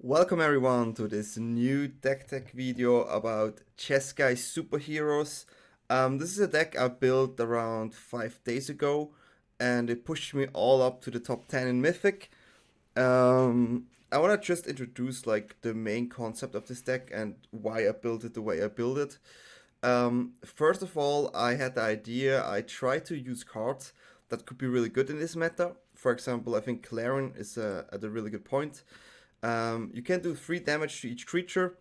Welcome everyone to this new deck tech video about Jeskai superheroes. This is a deck I built around 5 days ago and it pushed me all up to the top 10 in MYTHIC. I want to just introduce like the main concept of this deck and why I built it the way I built it. First of all, I had the idea, I tried to use cards that could be really good in this meta. For example, I think Clarion is at a really good point. You can do 3 damage to each creature,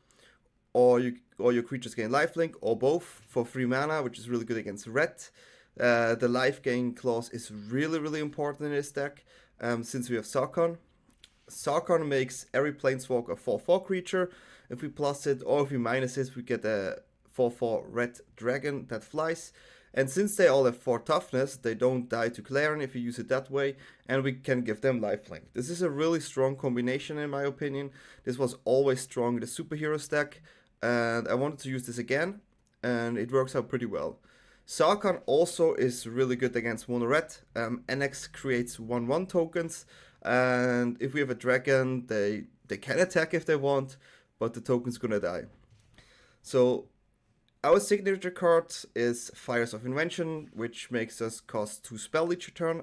or your creatures gain lifelink, or both for 3 mana, which is really good against red. The life gain clause is really important in this deck, since we have Sarkhan. Sarkhan makes every planeswalker a 4/4 creature. If we plus it, or if we minus it, we get a 4/4 red dragon that flies. And since they all have 4 toughness, they don't die to Clarion if you use it that way, and we can give them lifelink. This is a really strong combination in my opinion. This was always strong in the superhero stack, and I wanted to use this again, and it works out pretty well. Sarkhan also is really good against mono red. NX creates 1/1 tokens, and if we have a dragon, they can attack if they want, but the token's gonna die. So our signature card is Fires of Invention, which makes us cost 2 spell each turn.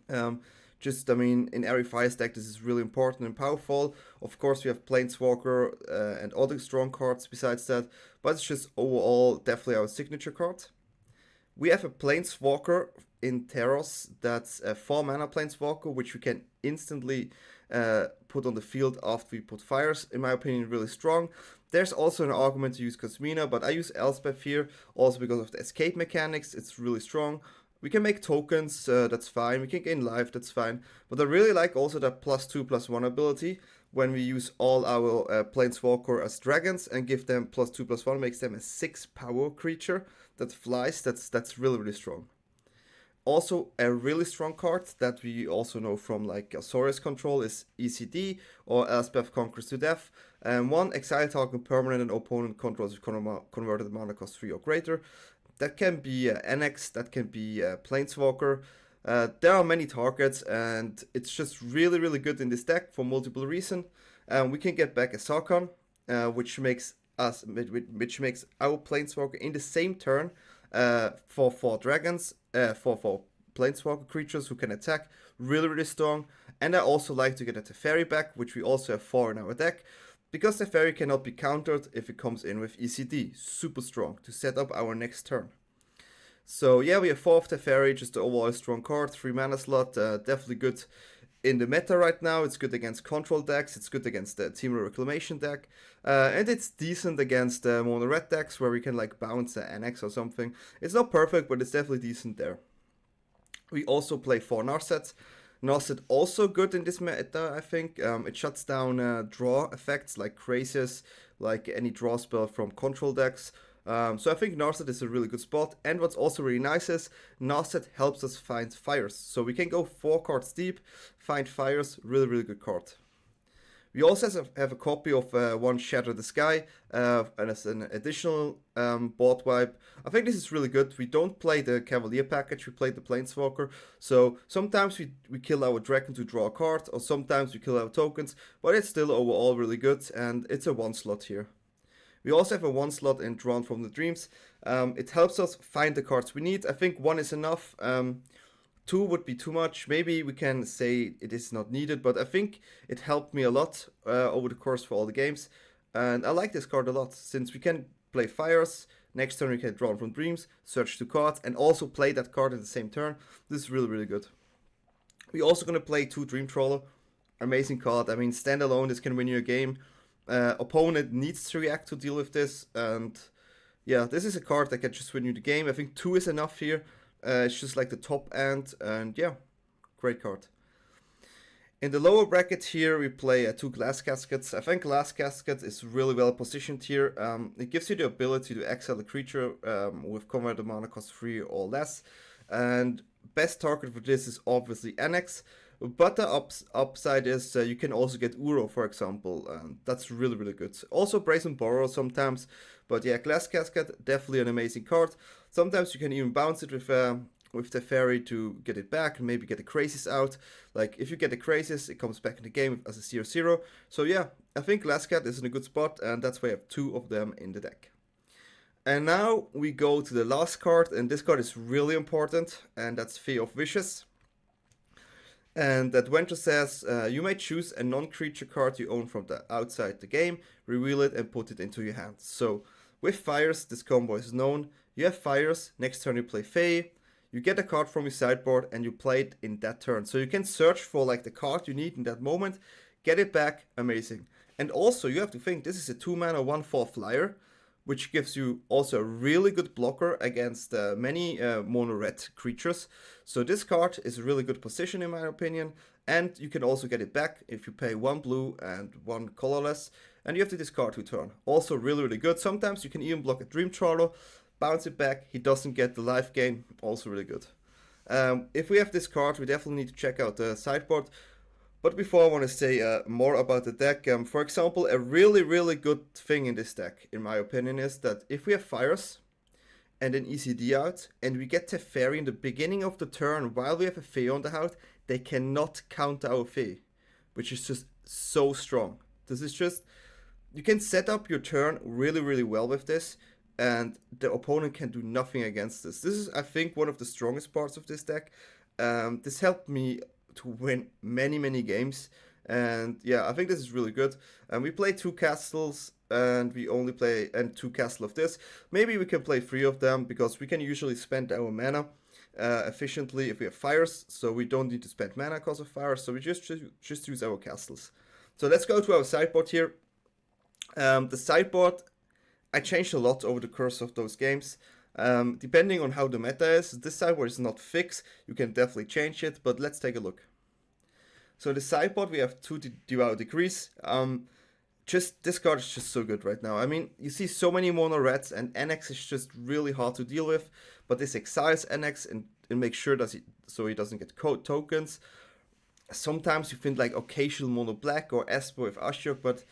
In every Fire stack, this is really important and powerful. Of course, we have Planeswalker and other strong cards besides that, but it's just overall definitely our signature card. We have a Planeswalker in Theros that's a 4 mana Planeswalker, which we can instantly put on the field after we put Fires. In my opinion, really strong. There's also an argument to use Cosmina, but I use Elspeth here also because of the escape mechanics. It's really strong. We can make tokens, that's fine. We can gain life, that's fine. But I really like also that +2/+1 ability when we use all our Planeswalker as dragons and give them +2/+1, makes them a 6 power creature that flies. That's really strong. Also, a really strong card that we also know from like Azorius Control is ECD, or Elspeth Conquers to Death. One exile target permanent and opponent controls with converted mana cost 3 or greater. That can be NX, that can be Planeswalker. There are many targets, and it's just really good in this deck for multiple reasons. We can get back a Sarkhan, which makes our Planeswalker in the same turn for 4 dragons, for Planeswalker creatures who can attack, really strong. And I also like to get a Teferi back, which we also have 4 in our deck, because Teferi cannot be countered if it comes in with ECD. Super strong to set up our next turn. So yeah, we have 4 of Teferi, just the overall strong card, 3 mana slot, definitely good in the meta right now. It's good against control decks, it's good against the Team Reclamation deck, and it's decent against mono red decks where we can like bounce the NX or something. It's not perfect, but it's definitely decent there. We also play 4 Narset. Narset also good in this meta, I think. It shuts down draw effects like Crazius, like any draw spell from control decks. So I think Narset is a really good spot. And what's also really nice is Narset helps us find Fires. So we can go 4 cards deep, find Fires, really good card. We also have a copy of one Shatter the Sky, and as an additional board wipe. I think this is really good. We don't play the Cavalier package, we play the Planeswalker. So sometimes we kill our dragon to draw a card, or sometimes we kill our tokens, but it's still overall really good, and it's a 1 slot here. We also have a 1 slot in Drawn from the Dreams. It helps us find the cards we need. I think 1 is enough. 2 would be too much. Maybe we can say it is not needed, but I think it helped me a lot over the course for all the games. And I like this card a lot, since we can play Fires. Next turn we can Draw from Dreams, search 2 cards, and also play that card in the same turn. This is really good. We're also going to play 2 Dream Trawler. Amazing card. I mean, standalone, this can win you a game. Opponent needs to react to deal with this, and yeah, this is a card that can just win you the game. I think 2 is enough here. It's just like the top end, and yeah, great card. In the lower bracket here, we play 2 Glass Caskets. I think Glass Casket is really well positioned here. It gives you the ability to exile a creature with converted mana cost 3 or less. And best target for this is obviously NX. But the upside is you can also get Uro, for example. That's really good. Also Brazen Borrow sometimes. But yeah, Glass Casket, definitely an amazing card. Sometimes you can even bounce it with with the fairy to get it back and maybe get the crazies out. Like if you get the crazies, it comes back in the game as a 0/0. So yeah, I think Lascat is in a good spot, and that's why I have 2 of them in the deck. And now we go to the last card, and this card is really important, and that's Fey of Wishes. And the adventure says, you may choose a non-creature card you own from the outside the game, reveal it and put it into your hand. So with fires, this combo is known. You have fires, next turn you play Fey, you get a card from your sideboard and you play it in that turn. So you can search for like the card you need in that moment, get it back, amazing. And also you have to think, this is a 2-mana 1/4 flyer, which gives you also a really good blocker against many mono-red creatures. So this card is a really good position in my opinion, and you can also get it back if you pay 1 blue and 1 colorless, and you have to discard 2 turn. Also really good. Sometimes you can even block a Dream Trawler, bounce it back, he doesn't get the life gain, also really good. If we have this card, we definitely need to check out the sideboard. But before I want to say more about the deck, for example, a really good thing in this deck, in my opinion, is that if we have fires and an ECD out, and we get Teferi in the beginning of the turn while we have a Fey on the house, they cannot counter our Fey, which is just so strong. This is just, you can set up your turn really well with this, and the opponent can do nothing against this. This is, I think, one of the strongest parts of this deck. This helped me to win many games, and yeah, I think this is really good. And we play 2 castles, and we only play 2 castle of this. Maybe we can play 3 of them, because we can usually spend our mana efficiently if we have fires, so we don't need to spend mana because of fires, so we just use our castles. So let's go to our sideboard here. The sideboard, I changed a lot over the course of those games. Depending on how the meta is, this sideboard is not fixed, you can definitely change it, but let's take a look. So the sideboard, we have 2 Devour Decrees. Just this card is just so good right now. I mean, you see so many mono reds, and NX is just really hard to deal with, but this exiles NX and makes sure that he doesn't get tokens. Sometimes you think like occasional mono black or Esper with Ashok, but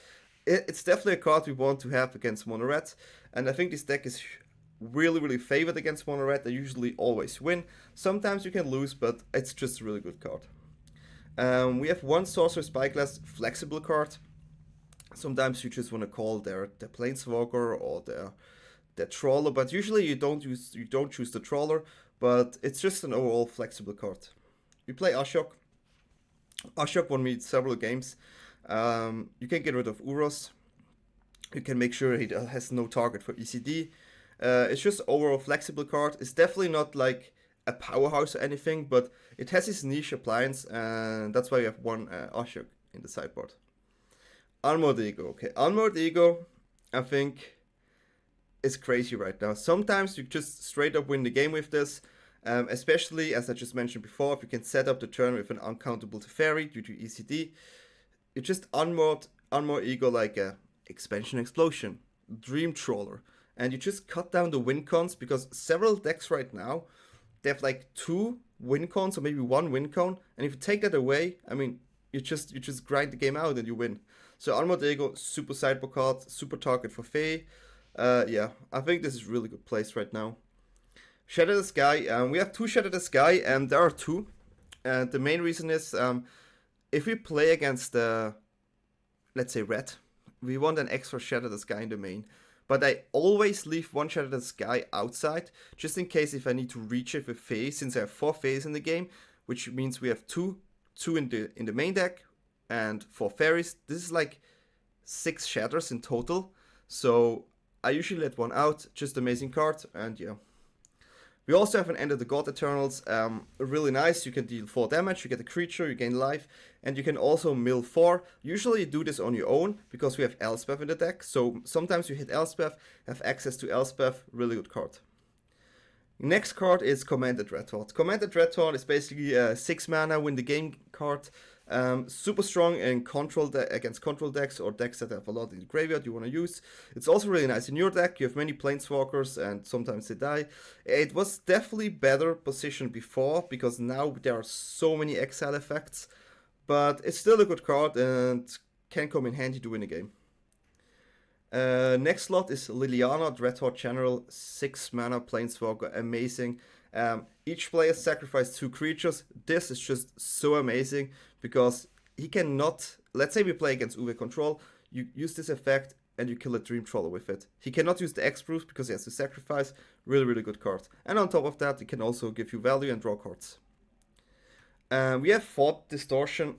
it's definitely a card we want to have against mono red, and I think this deck is really favored against mono red. They usually always win. Sometimes you can lose, but it's just a really good card. We have 1 Sorcerer Spyglass flexible card. Sometimes you just want to call their Planeswalker or their Trawler, but usually you don't choose the Trawler, but it's just an overall flexible card. We play Ashok. Ashok won me several games. You can get rid of Uros. You can make sure he has no target for ECD. It's just overall flexible card. It's definitely not like a powerhouse or anything, but it has its niche appliance, and that's why we have 1 Ashok in the sideboard. Unmoored Ego. Okay, Unmoored Ego, I think, is crazy right now. Sometimes you just straight up win the game with this, especially, as I just mentioned before, if you can set up the turn with an uncountable Teferi due to ECD. You just unmoored Ego like a Expansion Explosion, Dream Trawler, and you just cut down the win cons, because several decks right now, they have like 2 win cons or maybe 1 win con, and if you take that away, I mean, you just grind the game out and you win. So Unmoored Ego, super sideboard card, super target for Fey. Yeah, I think this is really good place right now. Shatter the Sky, we have 2 Shatter the Sky, and there are 2. And the main reason is, if we play against, let's say red, we want an extra Shatter the Sky in the main. But I always leave 1 Shatter the Sky outside, just in case if I need to reach it with Fey, since I have 4 Feys in the game, which means we have 2 in the main deck, and 4 fairies. This is like 6 shatters in total, so I usually let 1 out. Just amazing card, and yeah. We also have an End of the God Eternals, really nice. You can deal 4 damage, you get a creature, you gain life, and you can also mill 4. Usually you do this on your own, because we have Elspeth in the deck, so sometimes you hit Elspeth, have access to Elspeth, really good card. Next card is Commanded Dreadhorde. Commanded Dreadhorde is basically a 6 mana win the game card. Super strong in against control decks or decks that have a lot in the graveyard you want to use. It's also really nice in your deck. You have many planeswalkers and sometimes they die. It was definitely better positioned before, because now there are so many exile effects, but it's still a good card and can come in handy to win a game. Next slot is Liliana, Dreadhorde General, 6 mana planeswalker, amazing. Each player sacrifices 2 creatures. This is just so amazing because he cannot, let's say we play against Uwe Control, you use this effect and you kill a Dream Trawler with it. He cannot use the X-Proof because he has to sacrifice. Really, really good card. And on top of that, it can also give you value and draw cards. We have Thought Distortion.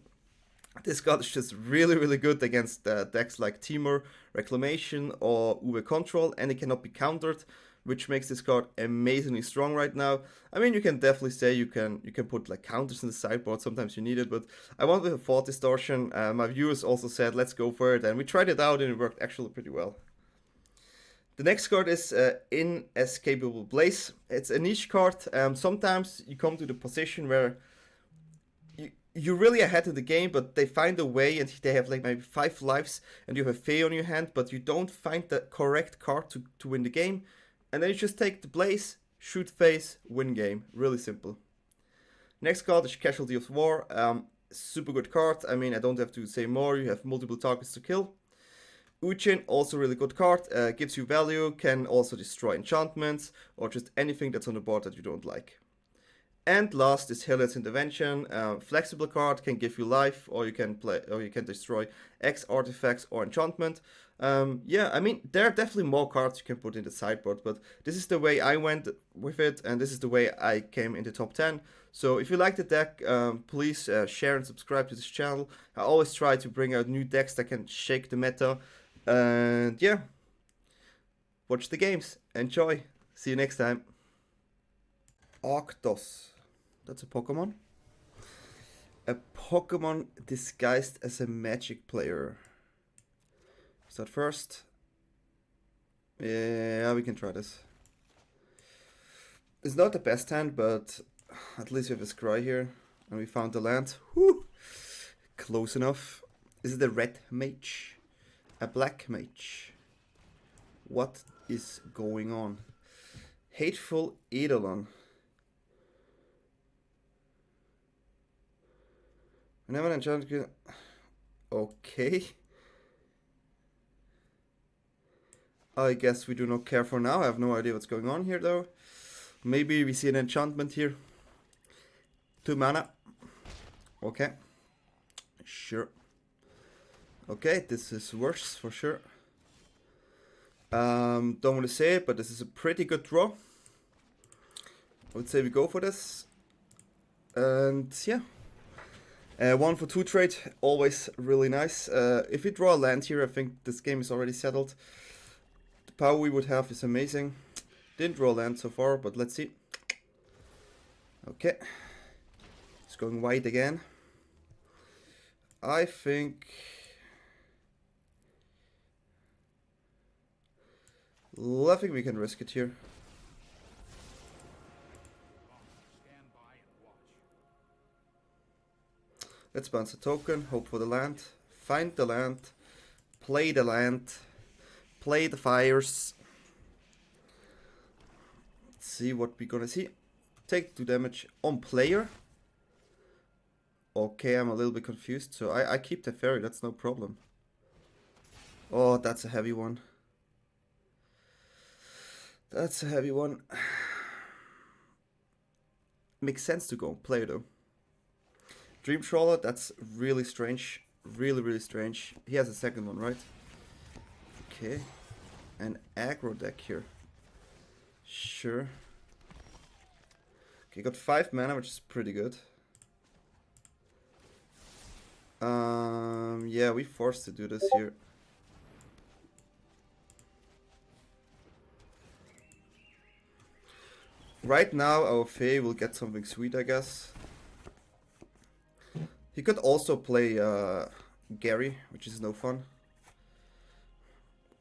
This card is just really, really good against decks like Temur, Reclamation, or Uwe Control, and it cannot be countered, which makes this card amazingly strong right now. I mean, you can definitely say you can put like counters in the sideboard, sometimes you need it, but I went with a Thought Distortion. My viewers also said, let's go for it, and we tried it out and it worked actually pretty well. The next card is Inescapable Blaze. It's a niche card. Sometimes you come to the position where you're really ahead of the game, but they find a way and they have like maybe 5 lives and you have a Fae on your hand, but you don't find the correct card to win the game. And then you just take the Blaze, shoot face, win game. Really simple. Next card is Casualty of War. Super good card. I mean, I don't have to say more. You have multiple targets to kill. Ujin, also really good card. Gives you value, can also destroy enchantments or just anything that's on the board that you don't like. And last is Hilliard's Intervention. Flexible card, can give you life, or you can destroy X artifacts or enchantment. Yeah, I mean, there are definitely more cards you can put in the sideboard, but this is the way I went with it, and this is the way I came in the top 10. So if you like the deck, please share and subscribe to this channel. I always try to bring out new decks that can shake the meta. And yeah, watch the games. Enjoy. See you next time. Arctos. That's a Pokemon. A Pokemon disguised as a Magic player. Start first. Yeah, we can try this. It's not the best hand, but at least we have a Scry here. And we found the land. Whew. Close enough. Is it a red mage? A black mage? What is going on? Hateful Eidolon. Whenever an enchantment. Okay. I guess we do not care for now. I have no idea what's going on here though. Maybe we see an enchantment here. 2 mana. Okay. Sure. Okay, this is worse for sure. Don't want to say it, but this is a pretty good draw. I would say we go for this. And yeah. 1 for 2 trade, always really nice. If we draw a land here, I think this game is already settled. The power we would have is amazing. Didn't draw land so far, but let's see. Okay. It's going white again. I think we can risk it here. Let's bounce a token, hope for the land, find the land, play the land, play the fires. Let's see what we're gonna see. Take 2 damage on player. Okay, I'm a little bit confused, so I keep the fairy, that's no problem. Oh, that's a heavy one. That's a heavy one. Makes sense to go on player though. Dream Trawler, that's really strange. Really, really strange. He has a second one, right? Okay. An aggro deck here. Sure. Okay, got 5 mana, which is pretty good. Yeah, we forced to do this here. Right now, our Fae will get something sweet, I guess. He could also play Gary, which is no fun.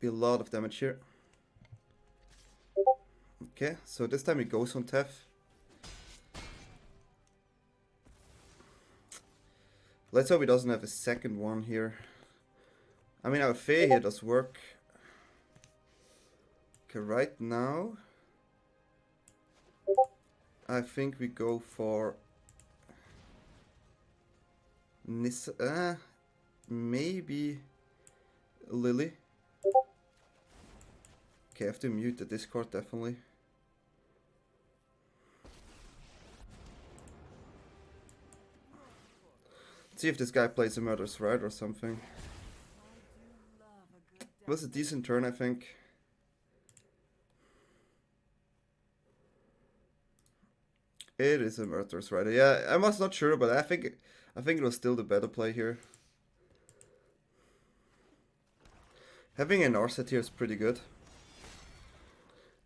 Be a lot of damage here. Okay, so this time he goes on Tef. Let's hope he doesn't have a second one here. I mean, our Fae here does work. Okay, right now I think we go for Nissa, maybe Lily. Okay, I have to mute the Discord definitely. see if this guy plays a Murderous Rite or something. It was a decent turn, I think. It is a Murderous Rite. Yeah, I was not sure, but I think it was still the better play here. Having a Narset here is pretty good.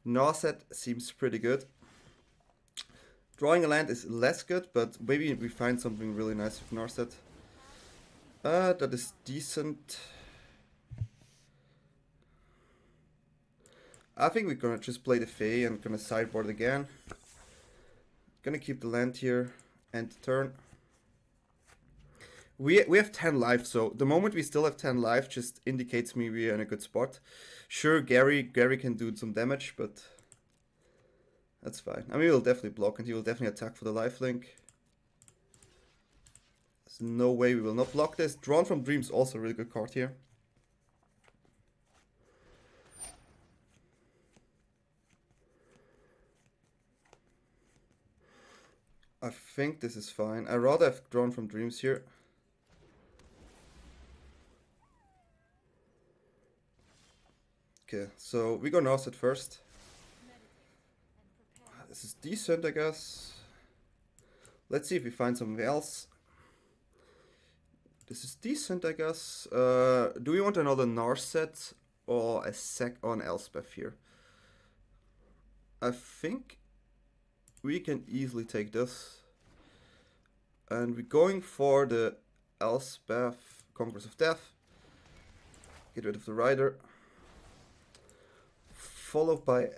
Narset seems pretty good. Drawing a land is less good, but maybe we find something really nice with Narset. That is decent. I think we're gonna just play the Fae and gonna sideboard again. Gonna keep the land here and turn. We have 10 life, so the moment we still have 10 life just indicates me we are in a good spot. Sure, Gary can do some damage, but that's fine. I mean, he'll definitely block and he will definitely attack for the lifelink. There's no way we will not block this. Drawn from Dreams, also a really good card here. I think this is fine. I'd rather have Drawn from Dreams here. Okay, so we go Narset first. This is decent, I guess. Let's see if we find something else. This is decent, I guess. Do we want another Narset or an Elspeth here? I think we can easily take this. And we're going for the Elspeth, Conquerors of Death. Get rid of the Rider. Followed by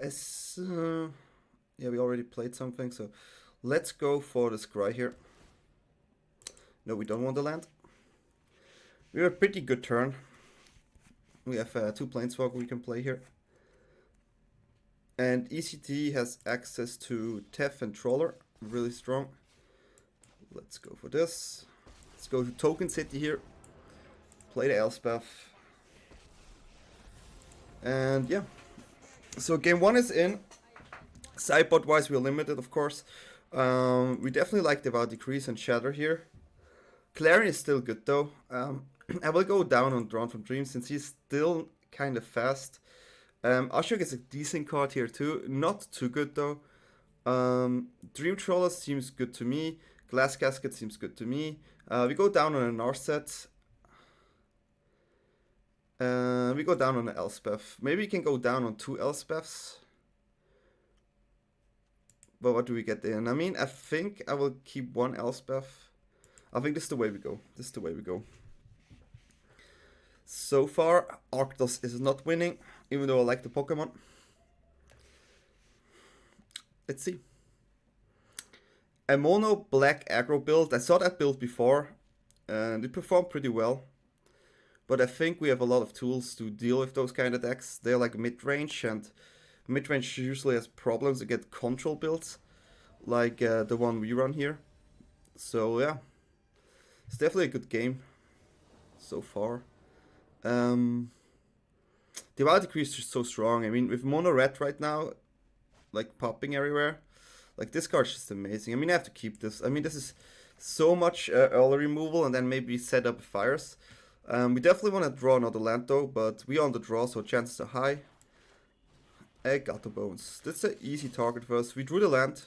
yeah, we already played something, so let's go for the Scry here. No, we don't want the land. We have a pretty good turn. We have 2 Planeswalker we can play here. And ECT has access to Tef and Trawler, really strong. Let's go for this. Let's go to Token City here. Play the Elspeth. And yeah. So game 1 is in. Sideboard wise, we're limited, of course. We definitely like Devour Decrease and Shatter here. Clarion is still good though. I will go down on Drawn from Dreams since he's still kind of fast. Ashok is a decent card here too. Not too good though. Dream Trawler seems good to me. Glass Casket seems good to me. We go down on a Narset. We go down on an Elspeth. Maybe we can go down on 2 Elspeths. But what do we get in? I mean, I think I will keep 1 Elspeth. I think this is the way we go. This is the way we go. So far, Arctos is not winning, even though I like the Pokemon. Let's see. A mono black aggro build. I saw that build before, and it performed pretty well. But I think we have a lot of tools to deal with those kind of decks. They're like mid-range, and mid-range usually has problems against control builds, like the one we run here. So yeah, it's definitely a good game so far. Devour Decree is just so strong. I mean, with mono red right now, like popping everywhere, like this card's just amazing. I mean, I have to keep this. I mean, this is so much early removal, and then maybe set up fires. We definitely want to draw another land though, but we are on the draw, so chances are high. I got the bones. That's an easy target for us. We drew the land,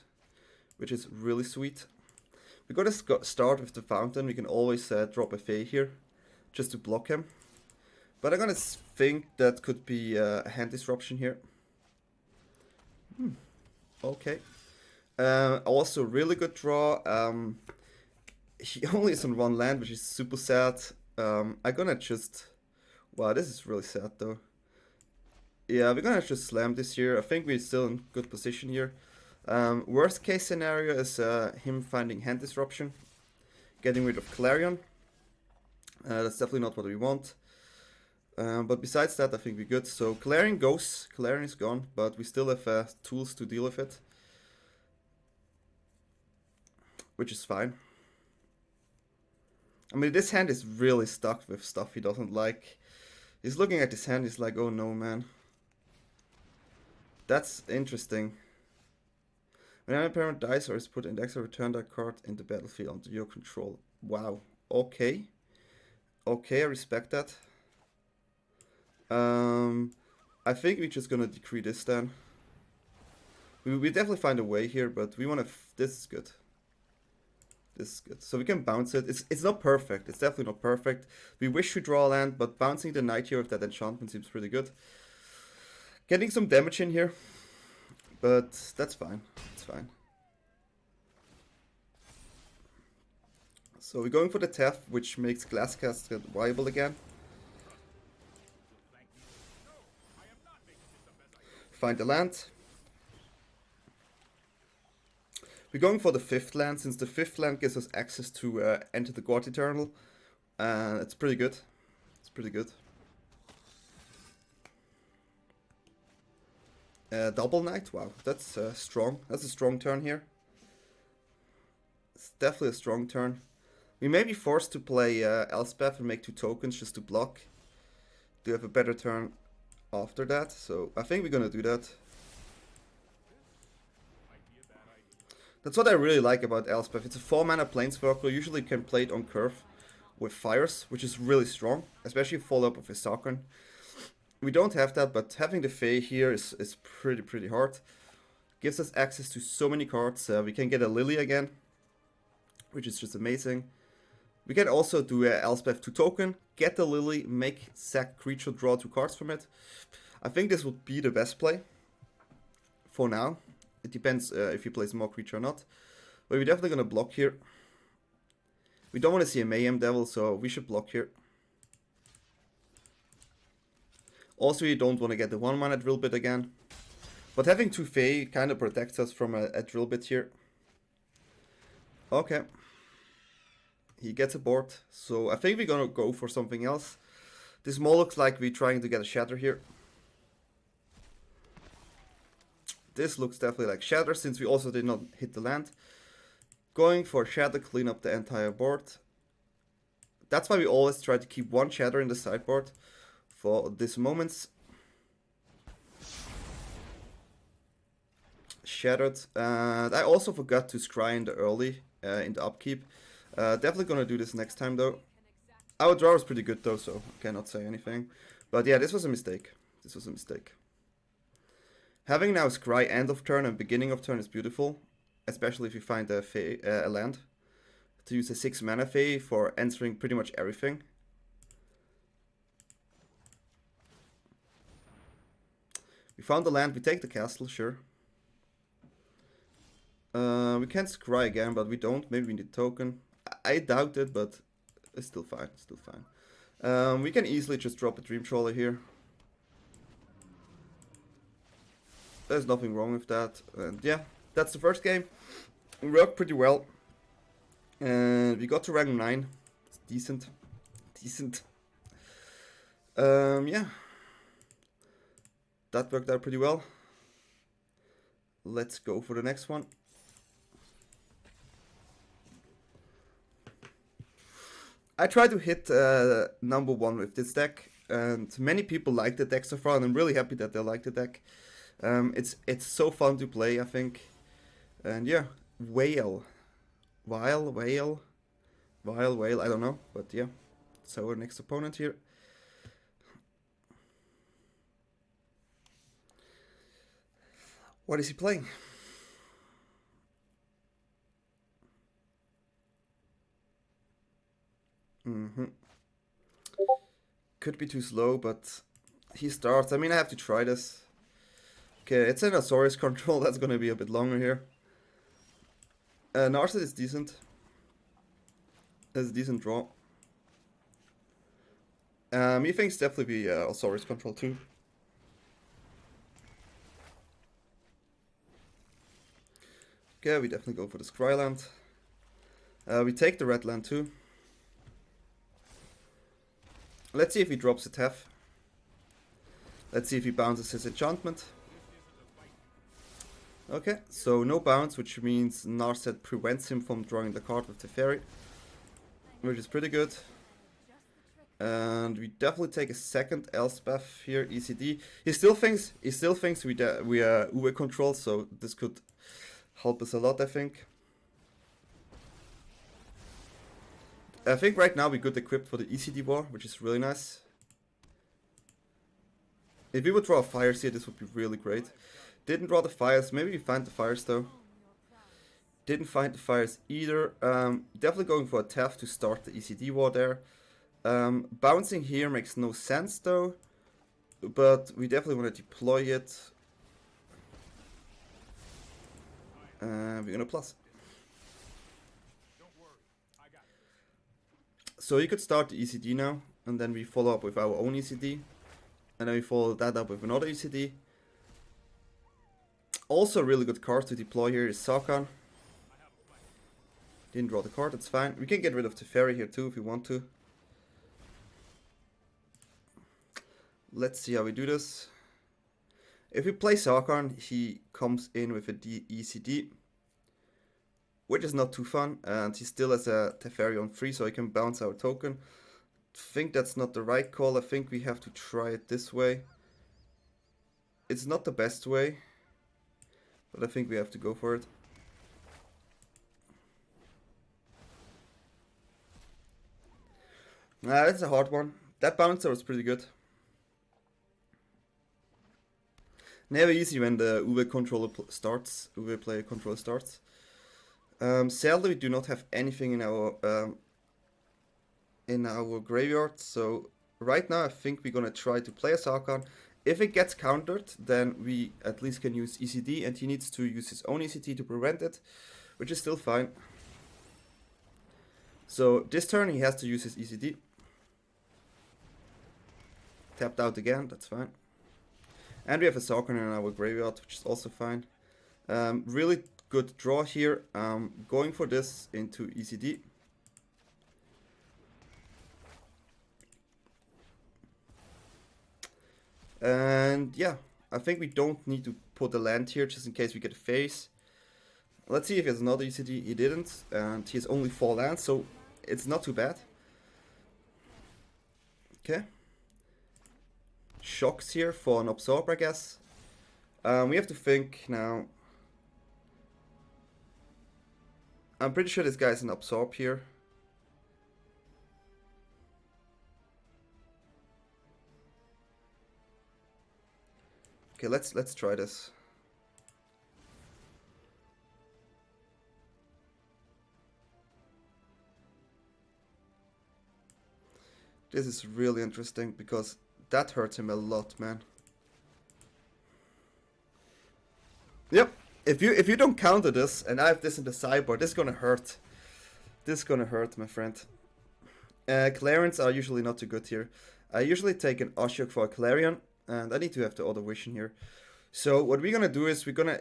which is really sweet. We're gonna start with the fountain. We can always drop a Fae here, just to block him. But I'm gonna think that could be a hand disruption here. Okay. Also, really good draw. He only is on 1 land, which is super sad. I'm gonna just... Wow, this is really sad though. Yeah, we're gonna just slam this here. I think we're still in good position here. Worst case scenario is him finding hand disruption. Getting rid of Clarion. That's definitely not what we want. But besides that, I think we're good. So Clarion goes. Clarion is gone, but we still have tools to deal with it. Which is fine. I mean, this hand is really stuck with stuff he doesn't like. He's looking at his hand, he's like, oh no, man. That's interesting. When an opponent dies or is put in the extra, return that card in the battlefield under your control. Wow, Okay. Okay, I respect that. I think we're just gonna decree this then. We definitely find a way here, but we wanna... this is good. This is good. So we can bounce it. It's not perfect. It's definitely not perfect. We wish we draw a land, but bouncing the knight here with that enchantment seems pretty good. Getting some damage in here, but that's fine. It's fine. So we're going for the Tef, which makes Glasscast viable again. Find the land. We're going for the 5th land, since the 5th land gives us access to enter the God Eternal. It's pretty good. It's pretty good. Double Knight, wow, that's strong. That's a strong turn here. It's definitely a strong turn. We may be forced to play Elspeth and make 2 tokens just to block. Do have a better turn after that, so I think we're gonna do that. That's what I really like about Elspeth. It's a 4-mana planeswalker. Usually you can play it on curve with fires, which is really strong, especially follow up with a Sakon. We don't have that, but having the Fae here is pretty hard. Gives us access to so many cards. We can get a Lily again, which is just amazing. We can also do Elspeth 2 token, get the Lily, make sack creature, draw 2 cards from it. I think this would be the best play for now. It depends if he plays more creature or not. But we're definitely going to block here. We don't want to see a Mayhem Devil, so we should block here. Also, you don't want to get the 1-mana Drill Bit again. But having 2 Fae kind of protects us from a Drill Bit here. Okay. He gets a board, so I think we're gonna go for something else. This more looks like we're trying to get a Shatter here. This looks definitely like Shatter, since we also did not hit the land. Going for Shatter, clean up the entire board. That's why we always try to keep 1 Shatter in the sideboard for these moments. Shattered. And I also forgot to scry in the early, in the upkeep. Definitely gonna do this next time though. Our draw is pretty good though, so I cannot say anything. But yeah, this was a mistake. This was a mistake. Having now scry end of turn and beginning of turn is beautiful. Especially if you find a land. To use a 6-mana Fae for answering pretty much everything. We found the land, we take the castle, sure. We can scry again, but we don't. Maybe we need token. I doubt it, but it's still fine. Still fine. We can easily just drop a Dream Trawler here. There's nothing wrong with that. And yeah, that's the first game. It worked pretty well. And we got to rank 9. It's decent. Decent. Yeah. That worked out pretty well. Let's go for the next one. I try to hit number 1 with this deck, and many people like the deck so far, and I'm really happy that they like the deck. It's so fun to play, I think. And yeah, Whale, I don't know, but yeah. So our next opponent here. What is he playing? Could be too slow, but he starts. I mean, I have to try this. Okay, it's an Azorius control. That's gonna be a bit longer here. Narset is decent. That's a decent draw. Methinks definitely be Azorius control too. Okay, we definitely go for the Scryland. We take the red land too. Let's see if he drops a Tef. Let's see if he bounces his enchantment. Okay, so no bounce, which means Narset prevents him from drawing the card with the fairy, which is pretty good. And we definitely take a second Elspeth here, ECD. He still thinks we are Uwe control, so this could help us a lot, I think. I think right now we're good equipped for the ECD war, which is really nice. If we would draw fires here, this would be really great. Didn't draw the fires. Maybe we find the fires though. Didn't find the fires either. Definitely going for a Taft to start the ECD war there. Bouncing here makes no sense though. But we definitely want to deploy it. We're gonna plus. So you could start the ECD now, and then we follow up with our own ECD. And then we follow that up with another ECD. Also a really good card to deploy here is Sarkhan. Didn't draw the card, that's fine. We can get rid of Teferi here too if we want to. Let's see how we do this. If we play Sarkhan, he comes in with a ECD, which is not too fun, and he still has a Teferi on 3, so he can bounce our token. Think that's not the right call. I think we have to try it this way. It's not the best way, but I think we have to go for it. That's a hard one. That bouncer was pretty good. Never easy when the UV controller starts. UV player controller starts. Sadly, we do not have anything in our graveyard, so right now I think we're gonna try to play a Sarkhan. If it gets countered, then we at least can use ECD, and he needs to use his own ECD to prevent it, which is still fine. So this turn he has to use his ECD. Tapped out again, that's fine. And we have a Sarkhan in our graveyard, which is also fine. Really good draw here. Going for this into ECD. And yeah, I think we don't need to put a land here just in case we get a face. Let's see if he has another ECD. He didn't, and he has only 4 lands, so it's not too bad. Okay. Shocks here for an absorb, I guess. We have to think now. I'm pretty sure this guy's an absorb here. Okay, let's try this. This is really interesting because that hurts him a lot, man. Yep. If you don't counter this and I have this in the sideboard, this is gonna hurt. This is gonna hurt, my friend. Clarions are usually not too good here. I usually take an Ashok for a Clarion, and I need to have the other vision here. So what we're gonna do is we're gonna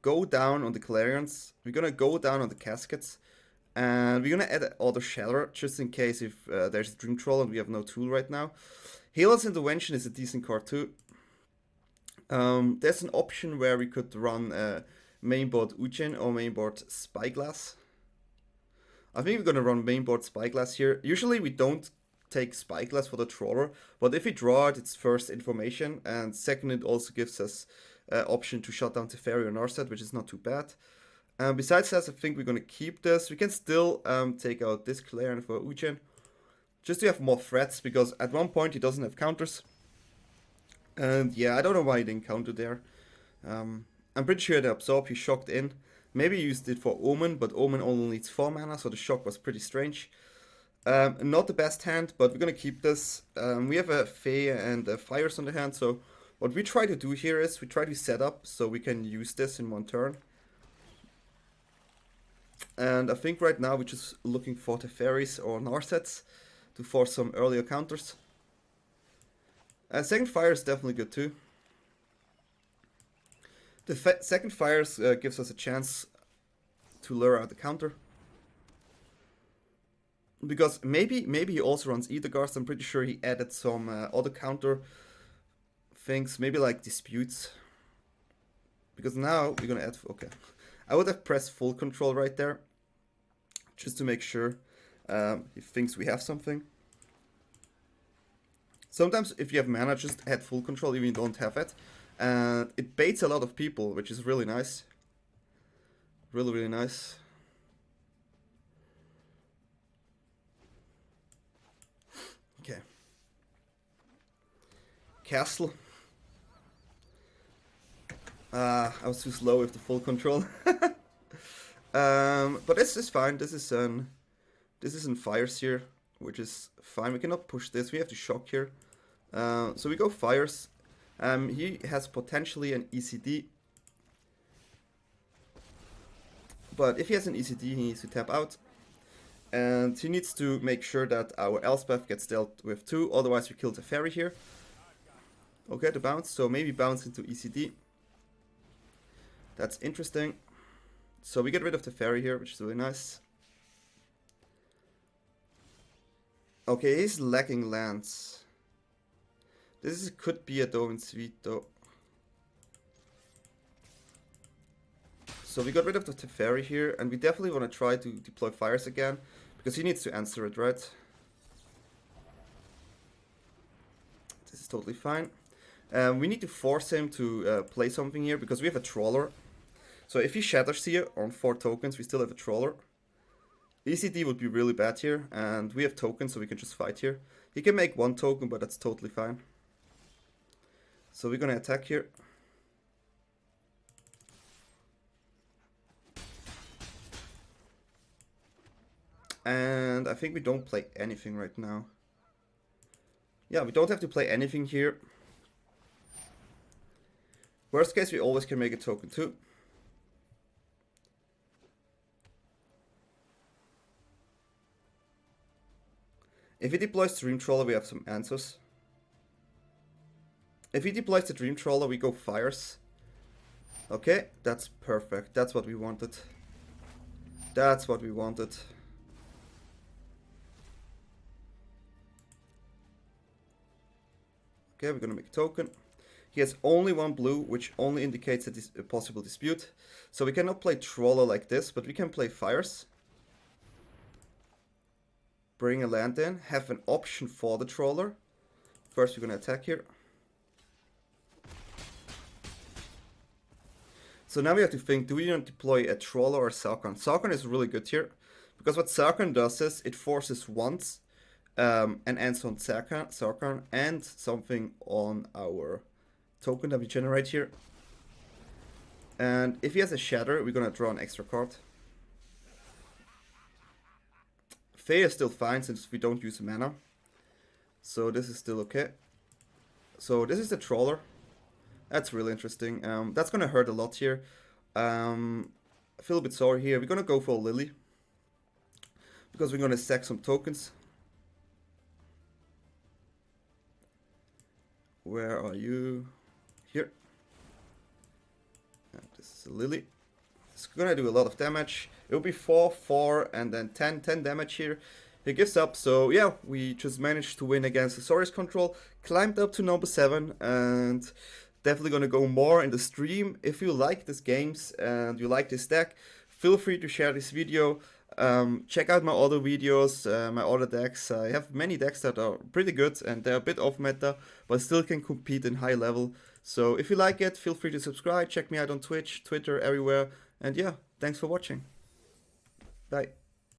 go down on the Clarions, we're gonna go down on the Caskets, and we're gonna add another Shatter just in case if there's a Dream Troll and we have no tool right now. Healer's Intervention is a decent card too. There's an option where we could run mainboard Ujin or mainboard Spyglass. I think we're gonna run mainboard Spyglass here. Usually we don't take Spyglass for the drawer, but if we draw it, it's first information, and second it also gives us option to shut down Teferi or Narset, which is not too bad. Besides that, I think we're gonna keep this. We can still take out this Clarion for Ujin, just to have more threats, because at one point he doesn't have counters. And yeah, I don't know why he didn't counter there. I'm pretty sure the Absorb he shocked in. Maybe he used it for Omen, but Omen only needs 4 mana, so the shock was pretty strange. Not the best hand, but we're gonna keep this. We have a Fae and a Fires on the hand, so what we try to do here is we try to set up so we can use this in one turn. And I think right now we're just looking for the Fairies or Narsets to force some earlier counters. Second Fire is definitely good too. The second Fires gives us a chance to lure out the counter. Because maybe he also runs Ethergast. I'm pretty sure he added some other counter things, maybe like Disputes. Because now we're gonna add, okay. I would have pressed full control right there, just to make sure he thinks we have something. Sometimes if you have mana, just add full control even if you don't have it. And it baits a lot of people, which is really nice. Really, really nice. castle. I was too slow with the full control. But this is fine. This is in fires here, which is fine. We cannot push this. We have to shock here. So we go fires. He has potentially an ECD. But if he has an ECD, he needs to tap out. And he needs to make sure that our Elspeth gets dealt with too, otherwise we kill the fairy here. Okay, the bounce, so maybe bounce into ECD. That's interesting. So we get rid of the fairy here, which is really nice. Okay, he's lacking lands. This could be a Dovin Suite though. So we got rid of the Teferi here, and we definitely want to try to deploy fires again, because he needs to answer it, right? This is totally fine. We need to force him to play something here, because we have a Trawler. So if he shatters here on 4 tokens, we still have a Trawler. ECD would be really bad here, and we have tokens, so we can just fight here. He can make 1 token, but that's totally fine. So we're gonna attack here. And I think we don't play anything right now. Yeah, we don't have to play anything here. Worst case, we always can make a token too. If he deploys Dream Trawler, we have some answers. If he deploys the Dream Trawler, we go fires. Okay, that's perfect. That's what we wanted. That's what we wanted. Okay, we're gonna make a token. He has only 1 blue, which only indicates a possible dispute. So we cannot play Trawler like this, but we can play fires. Bring a land in, have an option for the Trawler. First we're gonna attack here. So now we have to think, do we want to deploy a Trawler or Sarkhan? Sarkhan is really good here, because what Sarkhan does is it forces once an answer on Sarkhan and something on our token that we generate here. And if he has a Shatter, we're gonna draw an extra card. Fae is still fine since we don't use mana. So this is still okay. So this is the Trawler. That's really interesting. That's gonna hurt a lot here. I feel a bit sorry here. We're gonna go for Lily, because we're gonna sack some tokens. Where are you? Here. And this is a Lily. It's gonna do a lot of damage. It will be 4, 4, and then 10 damage here. He gives up, so yeah, we just managed to win against the Saurus Control. Climbed up to number 7, and definitely gonna go more in the stream. If you like these games and you like this deck, feel free to share this video. Check out my other videos, my other decks. I have many decks that are pretty good and they're a bit off meta, but still can compete in high level. So if you like it, feel free to subscribe. Check me out on Twitch, Twitter, everywhere. And yeah, thanks for watching. Bye.